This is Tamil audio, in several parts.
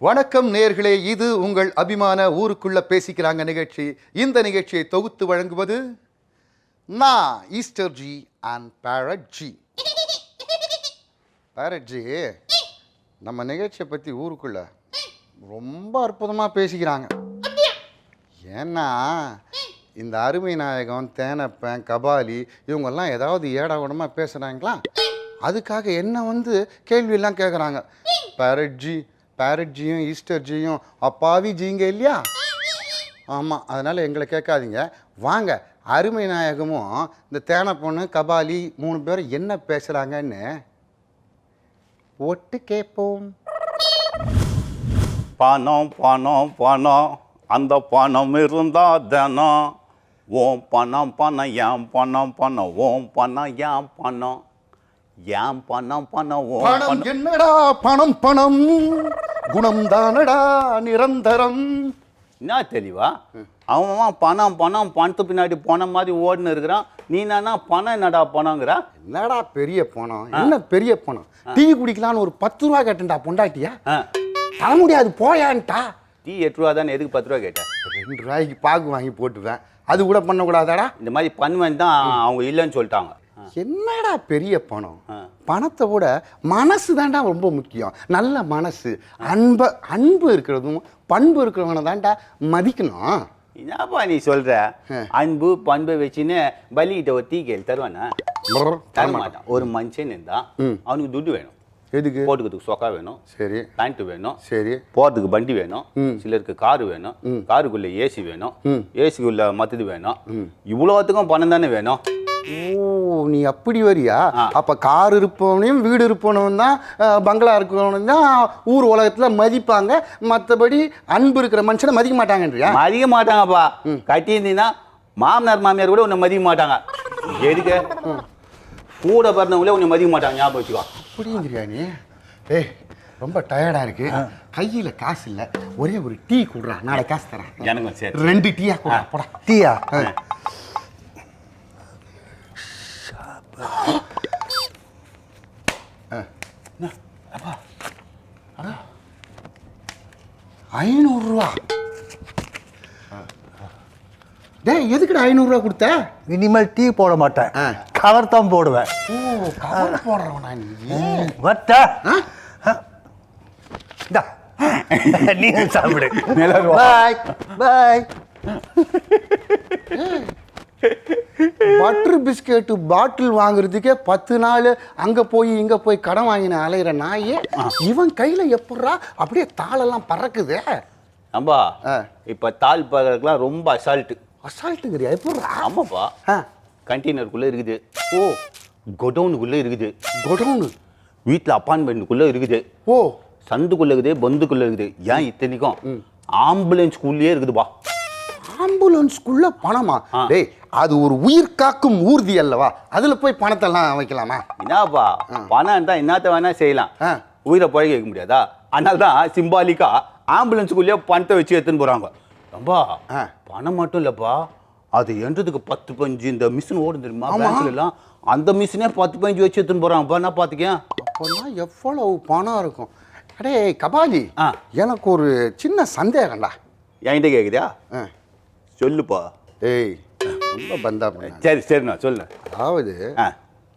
வணக்கம் நேயர்களே, இது உங்கள் அபிமான ஊருக்குள்ள பேசிக்கிறாங்க நிகழ்ச்சி. இந்த நிகழ்ச்சியை தொகுத்து வழங்குவது நான் Easter ji and Parrot ji. Parrot ji நம்ம நிகழ்ச்சியை பற்றி ஊருக்குள்ள ரொம்ப அற்புதமாக பேசிக்கிறாங்க. ஏன்னா இந்த அருமை நாயகம், தேனப்பன், கபாலி இவங்கெல்லாம் ஏதாவது ஏடாகூடமாக பேசுகிறாங்களா, அதுக்காக என்ன கேள்வியெல்லாம் கேட்குறாங்க. பேரட் ஜியும் ஈஸ்டர் ஜியும் அப்பாவி ஜிங்க இல்லையா? ஆமாம், அதனால் எங்களை கேட்காதீங்க. வாங்க, அருமை நாயகமும் இந்த தேனப்பொண்ணு கபாலி 3 பேரும் என்ன பேசுகிறாங்கன்னு ஒட்டு கேட்போம். பணம் பணம் பணம், அந்த பணம் இருந்தா தானம். ஓம் பணம் பணம் ஏன் பணம் பணம், ஓம் பணம் ஏன் பணம் ஏன் பணம் பணம் ஓம் பணம் என்னடா பணம் பணம், குணம் தானடா நிரந்தரம். என்ன தெளிவா அவன் பணம் பணம் பணத்து பின்னாடி போன மாதிரி ஓடுன்னு இருக்கிறான். நீ என்னன்னா பணம் என்னடா பணங்கிற? என்னடா பெரிய பணம், என்ன பெரிய பணம்? டீ குடிக்கலான்னு ஒரு 10 ரூபா கேட்டேன்டா பொண்டாட்டியா, தர முடியாது போயான்ட்டா. டீ 8 ரூபா தானே, எதுக்கு 10 ரூபா கேட்டேன்? 2 ரூபாய்க்கு பாக்கு வாங்கி போட்டுவேன், அது கூட பண்ணக்கூடாதாடா? இந்த மாதிரி பண்ணுவேன் தான் அவங்க இல்லைன்னு சொல்லிட்டாங்க. என்னடா பெரிய பணம்? பணத்தை விட மனசு தான்டா ரொம்ப முக்கியம். நல்ல மனசு, அன்பு இருக்கிறதும் பண்பு இருக்கிறவனை தான்டா மதிக்கணும். என்னப்பா நீ சொல்ற? அன்பு பண்பை வச்சுன்னு பலிகிட்ட ஒரு டீ கேள் தருவானா? தரமாட்டான். ஒரு மனுஷன் இருந்தா அவனுக்கு துட்டு வேணும். எதுக்கு? போட்டுக்கிறதுக்கு சொக்கா வேணும், சரி, பேண்ட் வேணும், சரி, போறதுக்கு வண்டி வேணும், சிலருக்கு காரு வேணும், காருக்குள்ள ஏசி வேணும், ஏசிக்குள்ள மத்தது வேணும். இவ்வளோத்துக்கும் பணம் தானே வேணும். ஓ, நீ அப்படி வரியா? அப்ப கார் இருப்பவனையும் வீடு இருப்பவனும் தான், பங்களா இருக்கிறவனும் தான் ஊர் உலகத்துல மதிப்பாங்க. மற்றபடி அன்பு இருக்கிற மனுஷனை மதிக்க மாட்டாங்கன்றியா? மதிக்க மாட்டாங்கப்பா. கட்டியிருந்தீங்கன்னா மாமனார் மாமியார் கூட உன்னை மதிக்க மாட்டாங்க. எதுக்கு? கூட பிறந்தவங்களே உன்னை மதிக்க மாட்டாங்க, ஞாபகம் வச்சுக்கோ. அப்படிங்கிறியா நீ? ஏய், ரொம்ப டயர்டா இருக்கு, கையில காசு இல்ல, ஒரே ஒரு டீ குடுறா, நாளை காசு தரேன். எனக்கு சரி, 2 டீயா குடுறா. போடா. டீயா? 500 ரூபா? டேய், எதுக்குடா 500 ரூபா கொடுத்த? இனிமேல் டீ போட மாட்டேன், கவர் தான் போடுவேன். ஓ, கவர் போடுறவனா நீ? வட்டா நீ சாப்பிடு. பாய் பாய். பட்டர் பிஸ்கெட் பாட்டில் வாங்குறதுக்கே 10 நாள் அங்க போய் இங்க போய் கடன் வாங்கின அலையிற நாயே, இவன் கையில எப்படா அப்படியே தாளெல்லாம் பறக்குது? அம்பா, இப்ப தாள் பறக்கலாம் ரொம்ப அசால்ட்டு. அசால்ட்டுங்கிறியா? எப்படா? ஆமாப்பா, கண்டெய்னருக்குள்ள இருக்குது. ஓ, கொடவுனுக்குள்ள இருக்குது. கொடவுனு? வீட்டில் அப்பார்ட்மெண்ட்டுக்குள்ள இருக்குது. ஓ, சந்துக்குள்ள இருக்குது, பந்துக்குள்ள இருக்குது. ஏன் இத்தனைக்கும் ஆம்புலன்ஸ்குள்ளேயே இருக்குதுப்பா. ஆம்புலன்ஸ்குள்ள பணமா? டேய், அது ஒரு உயிர் காக்கும் ஊர்தி அல்லவா, அதுல போய் பணத்தெல்லாம் வைக்கலாமா? என்னப்பா, பணம் தான் என்னத்த வேணா செய்யலாம், உயிரை பழக வைக்க முடியாதா? அதனால தான் சிம்பாலிக்கா ஆம்புலன்ஸுக்குள்ளேயே பணத்தை வச்சு எடுத்துன்னு போறாங்க. ரொம்ப பணம் மட்டும் இல்லப்பா, அது என்றதுக்கு 10 பஞ்சு இந்த மிஷின் ஓடும் தெரியுமா பேங்க்ல எல்லாம், அந்த மிஷினே 10 பஞ்சு வச்சு எடுத்துன்னு போறாங்க. என்ன பாத்துக்கேன்? அப்போனா எவ்வளவு பணம் இருக்கும்? அடே கபாலி, எனக்கு ஒரு சின்ன சந்தேகம்டா. என்கிட்ட கேக்குதா? சொல்லுப்பா. ஏய், ரொம்ப பந்தா பண்ண. சரி சரி, நான் சொல்லுறேன். அதாவது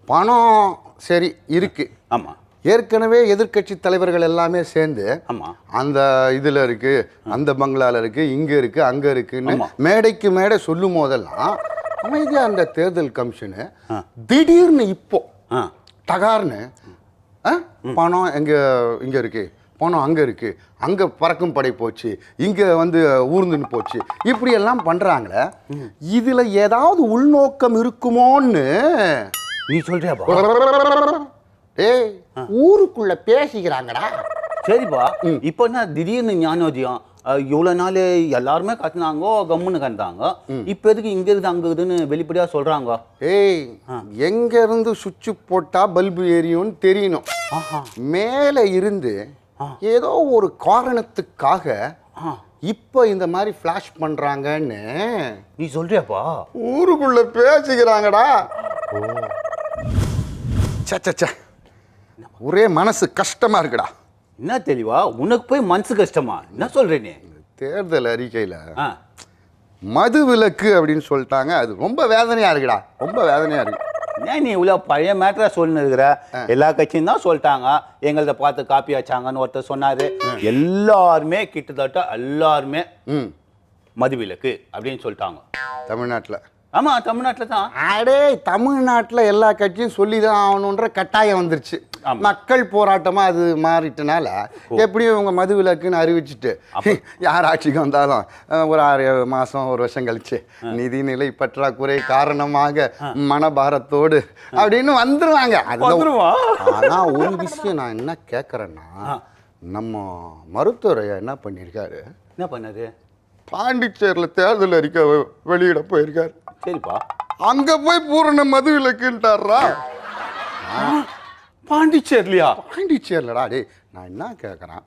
பணம் சரி இருக்கு. ஆமா, ஏற்கனவே எதிர்க்கட்சி தலைவர்கள் எல்லாமே சேர்ந்து அந்த இதுல இருக்கு, அந்த பங்களால இருக்கு, இங்க இருக்கு, அங்க இருக்குன்னு மேடைக்கு மேடை சொல்லும் போதெல்லாம் அமைதியா அந்த தேர்தல் கமிஷனு திடீர்னு இப்போ தகார்னு பணம் இங்க இருக்கு, பணம் அங்க இருக்கு, அங்க பறக்கும் படை போச்சு, இங்க ஊர்ந்துன்னு போச்சு, இப்படி எல்லாம் பண்றாங்களே, இதுல ஏதாவது உள்நோக்கம் இருக்குமோன்னு நீ சொல்றியா? ஏய், ஊருக்குள்ள பேசிக்கிறாங்கடா. சரிப்பா, இப்போ என்ன திடீர்னு ஞானோதயம்? இவ்வளவு நாள் எல்லாருமே கத்துனாங்க, கம்முன்னு கண்டாங்க. இப்ப எதுக்கு இங்க இருந்து அங்க இருக்குதுன்னு வெளிப்படையா சொல்றாங்க? ஏய், எங்க இருந்து சுவிட்ச் போட்டா பல்பு எரியும்னு தெரியணும். மேல இருந்து ஏதோ ஒரு காரணத்துக்காக இப்போ இந்த மாதிரி ஃபிளாஷ் பண்றாங்கன்னு நீ சொல்றியாப்பா? ஊருக்குள்ள பேசிக்கிறாங்கடா. சே, ஒரே மனசு கஷ்டமா இருக்குடா. என்ன தெளிவா உனக்கு போய் மனசு கஷ்டமா என்ன சொல்ற நீ தேர்தல் அறிக்கையில் ஆ மது விலக்கு அப்படின்னு சொல்லிட்டாங்க. அது ரொம்ப வேதனையாக இருக்குடா, ரொம்ப வேதனையாக இருக்கு. ஏன் நீ இவ்வளோ பழைய மேட்டரா சொல்லின்னு இருக்கிற? எல்லா கட்சியும் தான் சொல்லிட்டாங்க, எங்களத பார்த்து காப்பி ஆச்சாங்கன்னு ஒருத்தர் சொன்னாரு. எல்லாருமே கிட்டத்தட்ட எல்லாருமே மதுவிலக்கு அப்படின்னு சொல்லிட்டாங்க தமிழ்நாட்டில். ஆமா தமிழ்நாட்டில் தான். அடே தமிழ்நாட்டில் எல்லா கட்சியும் சொல்லி தான் ஆகணுன்ற கட்டாயம் வந்துருச்சு. மக்கள் போராட்டமாக அது மாறிட்டனால எப்படியும் இவங்க மது விலக்குன்னு அறிவிச்சுட்டு யார் ஆட்சிக்கு வந்தாலும் ஒரு 6 மாதம் 1 வருஷம் கழிச்சு நிதிநிலை பற்றாக்குறை காரணமாக மனபாரத்தோடு அப்படின்னு வந்துருவாங்க. ஆனால் ஒரு விஷயம் நான் என்ன கேட்குறேன்னா, நம்ம மருத்துவர் என்ன பண்ணியிருக்காரு? என்ன பண்ணாரு? பாண்டிச்சேரியில் தேர்தல் அறிக்கை வெளியிட போயிருக்காரு. சரிப்பா. அங்க போய் பூரண மது விலக்குன்ட்டாரா? பாண்டிச்சேரியா? பாண்டிச்சேரிலடா. டே நான் என்ன கேட்குறேன்,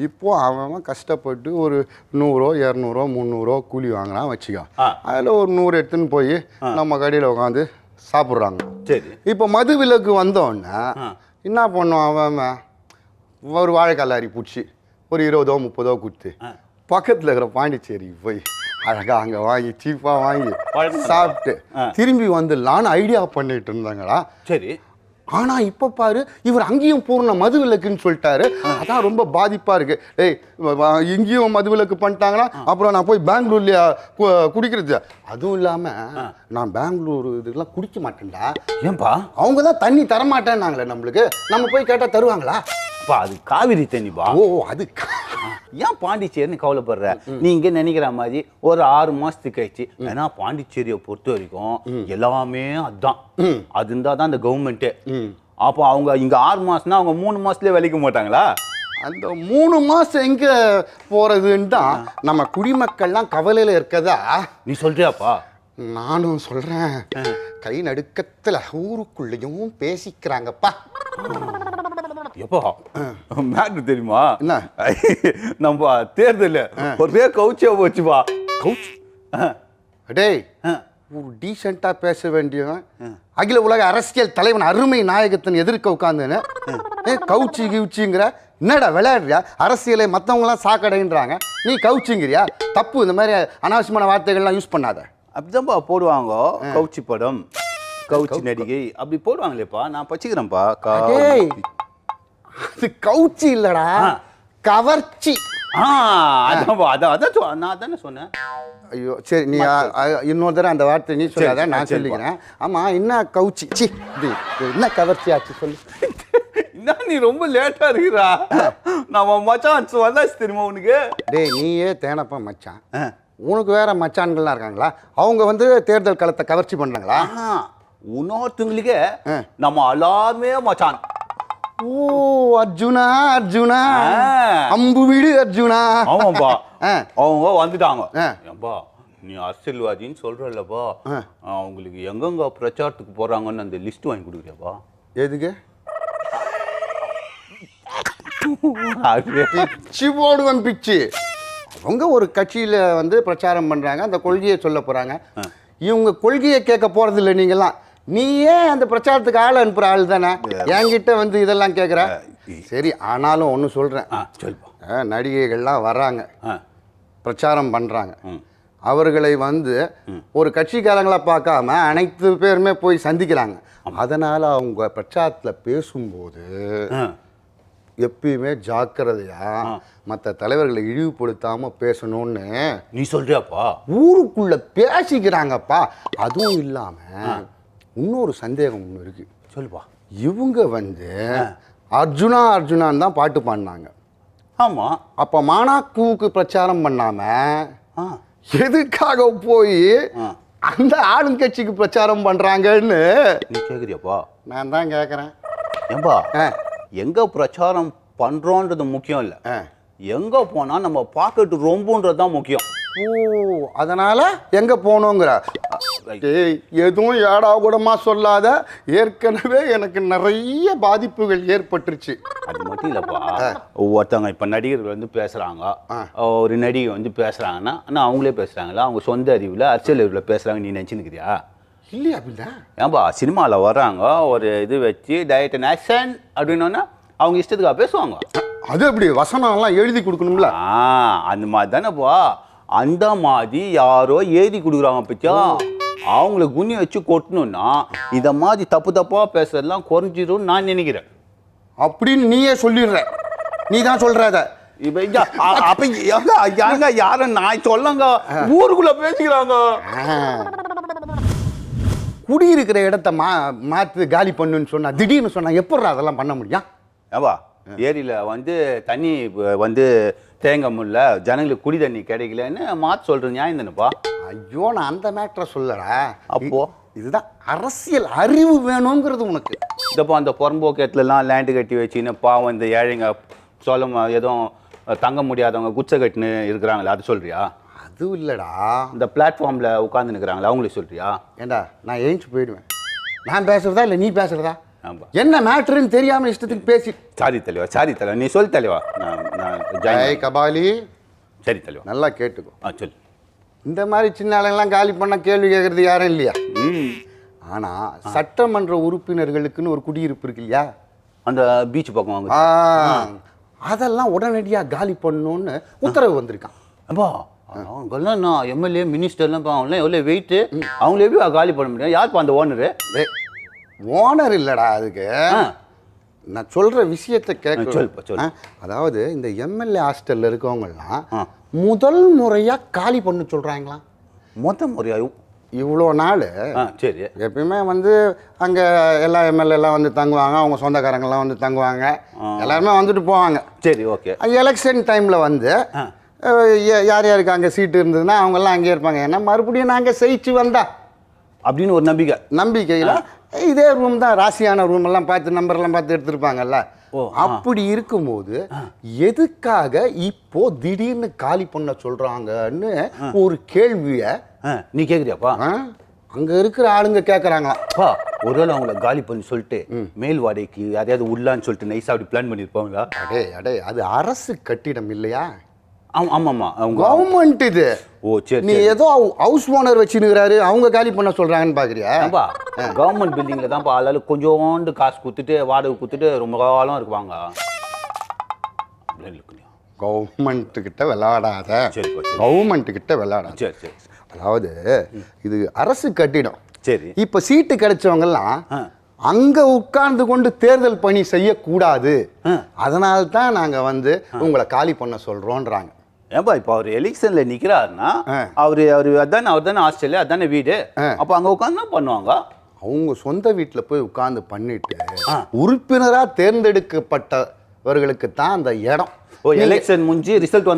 இப்போ அவன் கஷ்டப்பட்டு ஒரு 100, 200, 300 கூலி வாங்கினான் வச்சுக்கோ. அதில் ஒரு 100 எடுத்துன்னு போய் நம்ம கடையில் உட்காந்து சாப்பிட்றாங்க. சரி. இப்போ மது விலக்கு வந்தோடனே என்ன பண்ணுவான் அவன்? ஒரு வாழைக்கால் அரி பிடிச்சி ஒரு 20, 30 கொடுத்து பக்கத்தில் இருக்கிற பாண்டிச்சேரிக்கு போய் அழகாக அங்கே வாங்கி சீப்பாக வாங்கி சாப்பிட்டு திரும்பி வந்துடலான்னு ஐடியா பண்ணிட்டு இருந்தாங்களா? சரி. ஆனால் இப்போ பாரு, இவர் அங்கேயும் பூர்ண மது விலக்குன்னு சொல்லிட்டாரு. அதான் ரொம்ப பாதிப்பாக இருக்கு. ஏய், இங்கேயும் மது விலக்கு பண்ணிட்டாங்கன்னா அப்புறம் நான் போய் பெங்களூர்லையா குடிக்கிறது? அதுவும் இல்லாமல் நான் பெங்களூர் இதுக்கெல்லாம் குடிக்க மாட்டேன்டா. ஏன்பா? அவங்க தான் தண்ணி தரமாட்டேன்னாங்களே நம்மளுக்கு. நம்ம போய் கேட்டால் தருவாங்களா? அது காவிரி தண்ணிப்பா. ஓ, அது ஏன் பாண்டிச்சேரின்னு கவலைப்படுற? நீங்க நினைக்கிற மாதிரி ஒரு 6 மாசத்துக்கு கழிச்சு, ஏன்னா பாண்டிச்சேரியை பொறுத்த வரைக்கும் எல்லாமே அதுதான். அது இருந்தா தான் அந்த கவர்மெண்ட்டே. அப்போ அவங்க இங்க 6 மாசம்னா அவங்க 3 மாசத்துலயே விளைக்க மாட்டாங்களா? அந்த 3 மாசம் எங்க போறதுன்னு தான் நம்ம குடிமக்கள்லாம் கவலையில இருக்கதா நீ சொல்றியாப்பா? நானும் சொல்றேன். கை நடுக்கத்துல ஊருக்குள்ளேயும் பேசிக்கிறாங்கப்பா. எப்பா மேட்ரு தெரியுமா? என்ன? நம்ம தேர்தல் ஒரே கவுச்சியா போச்சுப்பா. கவுச்? டேய், ஒரு டீசெண்டா பேச வேண்டியவன் அகில உலக அரசியல் தலைவன் அருமை நாயகத்தின் எதிர்க்க உட்காந்துன்னு கவுச்சி கிவுச்சிங்கிற. என்னடா விளையாடுறியா? அரசியலை மற்றவங்களாம் சாக்கடைன்றாங்க, நீ கவுச்சிங்கிறியா? தப்பு. இந்த மாதிரி அனாவசியமான வார்த்தைகள்லாம் யூஸ் பண்ணாத. அப்படிதான்ப்பா போடுவாங்க. கவுச்சி படம், கவுச்சி நடிகை அப்படி போடுவாங்களேப்பா. நான் பச்சிக்கிறேன்ப்பா. அது கவுச்சி இல்லடா, கவர்ச்சி. நான் தானே சொன்னேன். ஐயோ சரி, நீ இன்னொரு தடவை அந்த வார்த்தை நீ சொல்லாத, நான் சொல்லிக்கிறேன். ஆமா, என்ன கவுச்சி? சி, என்ன கவர்ச்சி ஆச்சு சொல்லு. என்ன நீ ரொம்ப லேட்டா இருக்கிறா? நம்ம மச்சான் வந்தாச்சு தெரியுமா உனக்கு? டேய், நீயே தேனப்பா மச்சான், உனக்கு வேற மச்சான்கள்லாம் இருக்காங்களா? அவங்க தேர்தல் களத்தை கவர்ச்சி பண்றாங்களா? இன்னொருத்தவங்களுக்கு நம்ம எல்லாருமே மச்சான். ஓ, அர்ஜுனா அர்ஜுனா, அம்பு வீடு அர்ஜுனா. ஆமாப்பா, அவங்க வந்துட்டாங்க. ஏன்பா நீ அரசியல்வாதின்னு சொல்றல்லப்பா, அவங்களுக்கு எங்கெங்க பிரச்சாரத்துக்கு போறாங்கன்னு அந்த லிஸ்ட் வாங்கி கொடுக்குறியாப்பா? எதுக்கு? பிச்சு போடுவேன் பிச்சு. அவங்க ஒரு கட்சியில பிரச்சாரம் பண்றாங்க, அந்த கொள்கையை சொல்ல போறாங்க. இவங்க கொள்கையை கேட்க போறது இல்லை. நீங்கெல்லாம் நீயே அந்த பிரச்சாரத்துக்கு ஆள் அனுப்புற ஆள் தானே, என்கிட்ட இதெல்லாம் கேட்குற. சரி, ஆனாலும் ஒன்று சொல்கிறேன். நடிகைகள்லாம் வர்றாங்க, பிரச்சாரம் பண்ணுறாங்க. அவர்களை ஒரு கட்சிக்காரங்களை பார்க்காம அனைத்து பேருமே போய் சந்திக்கிறாங்க. அதனால் அவங்க பிரச்சாரத்தில் பேசும்போது எப்பயுமே ஜாக்கிரதையா மற்ற தலைவர்களை இழிவுபடுத்தாம பேசணும்னு நீ சொல்றியாப்பா? ஊருக்குள்ள பேசிக்கிறாங்கப்பா. அதுவும் இல்லாம இன்னொரு சந்தேகம் ஒன்று இருக்கு. சொல்லுப்பா. இவங்க அர்ஜுனா அர்ஜுனான்னு தான் பாட்டு பாடினாங்க. ஆமா. அப்ப மானாக்கூவுக்கு பிரச்சாரம் பண்ணாம எதுக்காக போய் அந்த ஆளுங்கட்சிக்கு பிரச்சாரம் பண்றாங்கன்னு நீ கேக்குறியாப்பா? நான் தான் கேட்குறேன். ஏன்பா, எங்க பிரச்சாரம் பண்றோன்றது முக்கியம் இல்லை, எங்க போனா நம்ம பாக்கெட் ரொம்பன்றது தான் முக்கியம். ஓ, அதனால எங்க போகணுங்கிற எதுவும் ஏடா கூடமா சொல்லாத. ஏற்கனவே எனக்கு நிறைய பாதிப்புகள் ஏற்பட்டுருச்சு. அது மட்டும் இல்லப்பா, ஒருத்தவங்க இப்ப நடிகர்கள் பேசுறாங்க, ஒரு நடிகை பேசுறாங்கன்னா ஆனால் அவங்களே பேசுறாங்களா? அவங்க சொந்த அறிவுல அரசியல் அறிவுல பேசுறாங்க நீ நினைச்சுன்னுக்கிறியா? இல்லையா? அப்படின்னா ஏன்பா, சினிமாவில் வர்றாங்க, ஒரு இது வச்சு டயட் அண்ட் ஆக்ஷன் அப்படின்னா அவங்க இஷ்டத்துக்காக பேசுவாங்க. அது எப்படி வசனம்லாம் எழுதி கொடுக்கணும்ல? அந்த மாதிரி தானேப்பா. அந்த மாதிரி யாரோ எழுதி கொடுக்குறாங்க பத்தியா, அவங்கள குனி வச்சு கொட்டணும்னா இந்த மாதிரி தப்பு தப்பா பேசுறதெல்லாம் குறைஞ்சிரும் நான் நினைக்கிறேன். அப்படின்னு நீயே சொல்லிடுற. நீ தான் சொல்ற அத. இப்ப அப்ப எங்க யாரும் நான் சொல்லங்க, ஊருக்குள்ள பேசிக்கிறாங்க. குடியிருக்கிற இடத்த மாத்து காலி பண்ணுன்னு சொன்னா, திடீர்னு சொன்னா எப்பட்றா அதெல்லாம் பண்ண முடியும்? ஏவா ஏரியில தண்ணி தேங்க முடியல, ஜனங்களுக்கு குடி தண்ணி கிடைக்கலன்னு மாத்து சொல்றது நியாயம் தானேப்பா? ஐயோ, நான் அந்த மேட்டரை சொல்லடா. அப்போ இதுதான் அரசியல் அறிவு வேணுங்கிறது உனக்கு. இதப்போ அந்த புறம்போக்கத்துலலாம் லேண்டு கட்டி வச்சுன்னு பாவம் இந்த ஏழைங்க சொல்ல எதுவும் தங்க முடியாதவங்க குச்சை கட்டின்னு இருக்கிறாங்களே, அது சொல்றியா? அது இல்லடா, இந்த பிளாட்ஃபார்ம்ல உட்காந்து நிற்கிறாங்களா அவங்களுக்கு சொல்றியா? ஏண்டா நான் ஏஞ்சி போயிடுவேன். நான் பேசுறதா இல்லை நீ பேசுறதா? ஆமா, என்ன மேட்டருன்னு தெரியாம இஷ்டத்துக்கு பேசி. சாரி தலைவா, நீ சொல் தலைவா. ஜெய் கபாலி, சரி தலைவா, நல்லா கேட்டுக்கோ. சொல். இந்த மாதிரி சின்ன ஆளுங்கெல்லாம் காலி பண்ண கேள்வி கேட்கறது யாரும் இல்லையா? ஆனா சட்டமன்ற உறுப்பினர்களுக்குன்னு ஒரு குடியிருப்பு இருக்கு இல்லையா, அந்த பீச் பக்கம் வாங்க, அதெல்லாம் உடனடியா காலி பண்ணணும்னு உத்தரவு வந்திருக்கான். அப்பா அவங்கெல்லாம் நான் எம்எல்ஏ மினிஸ்டர்லாம் அவங்களாம் எவ்வளோ வெயிட்டு, அவங்கள எப்படி காலி பண்ண முடியும்? யாருப்பா அந்த ஓனரு? ஓனர் இல்லடா அதுக்கு, நான் சொல்ற விஷயத்தை கேட்க. அதாவது இந்த எம்எல்ஏ ஹாஸ்டல்ல இருக்கவங்கலாம் முதல் முறையா காலி பண்ண சொல்றாங்களாம். மொத்த முறையா? இவ்வளோ நாள் சரி, எப்பயுமே அங்கே எல்லா எம்எல்ஏலாம் தங்குவாங்க, அவங்க சொந்தக்காரங்கெல்லாம் தங்குவாங்க, எல்லாருமே வந்துட்டு போவாங்க. சரி, ஓகே. எலெக்ஷன் டைமில் யார் யாருக்கு அங்கே சீட்டு இருந்ததுன்னா அவங்கெல்லாம் அங்கேயே இருப்பாங்க. ஏன்னா மறுபடியும் நாங்கள் ஜெயிச்சு வந்தா அப்படின்னு ஒரு நம்பிக்கையில் இதே ரூம் தான், ராசியான ரூம் எல்லாம் பார்த்து நம்பர்லாம் பார்த்து எடுத்துருப்பாங்கல்ல. அப்படி இருக்கும்போது எதுக்காக இப்போ திடீர்னு காலி பண்ண சொல்றாங்கன்னு ஒரு கேள்வியை நீ கேக்குறியாப்பா? அங்க இருக்கிற ஆளுங்க கேட்கறாங்களாப்பா. ஒருவேளை அவங்கள காலி பண்ணி சொல்லிட்டு மேல் வாடகைக்கு யாரையாவது உள்ளான்னு சொல்லிட்டு நைஸா அப்படி பிளான் பண்ணிருப்பாங்களா? அடே அது அரசு கட்டிடம் இல்லையா? ஆமாம்மா, கவர்மெண்ட் இது. ஓ சரி, நீ ஏதோ ஹவுஸ் ஓனர் வச்சுருக்கிறாரு, அவங்க காலி பண்ண சொல்றாங்கன்னு பாக்குறியா? கவர்மெண்ட் பில்டிங்ல தான் ஆளால கொஞ்சோண்டு காசு கொடுத்துட்டு வாடகை கொடுத்துட்டு ரொம்ப காலம் இருக்குவாங்க. கவர்மெண்ட் கிட்ட விளையாடாத. கவர்மெண்ட் கிட்ட விளையாடாத. சரி சரி. அதாவது இது அரசு கட்டிடம். சரி. இப்ப சீட்டு கிடைச்சவங்க எல்லாம் அங்க உட்கார்ந்து கொண்டு தேர்தல் பணி செய்யக்கூடாது, அதனால்தான் நாங்க உங்களை காலி பண்ண சொல்றோன்றாங்க. ஏன்பா இப்போ அவர் எலெக்ஷன்ல நிக்கிறாருன்னா அவரு அதானே ஆஸ்திரேலியா, அதானே வீடு, அப்ப அங்க உட்காந்து தான் பண்ணுவாங்க. அவங்க சொந்த வீட்டுல போய் உட்கார்ந்து பண்ணிட்டு உறுப்பினரா தேர்ந்தெடுக்கப்பட்டவர்களுக்கு தான் அந்த இடம். எலெக்ஷன் முடிஞ்சு ரிசல்ட்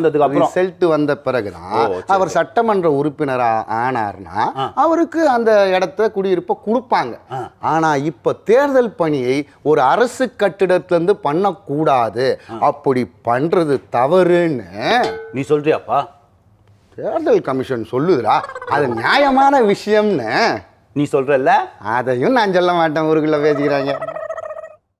வந்த பிறகுதான் அவர் சட்டமன்ற உறுப்பினரா ஆனார்னா அவருக்கு அந்த இடத்த குடியிருப்ப கொடுப்பாங்க. ஆனா இப்ப தேர்தல் பணியை ஒரு அரசு கட்டிடத்திலிருந்து பண்ணக்கூடாது, அப்படி பண்றது தவறுன்னு நீ சொல்றியாப்பா? தேர்தல் கமிஷன் சொல்லுதுடா. அது நியாயமான விஷயம்னு நீ சொல்றல்ல? அதையும் நான் சொல்ல மாட்டேன், ஊருக்குள்ள பேசிக்கிறாங்க.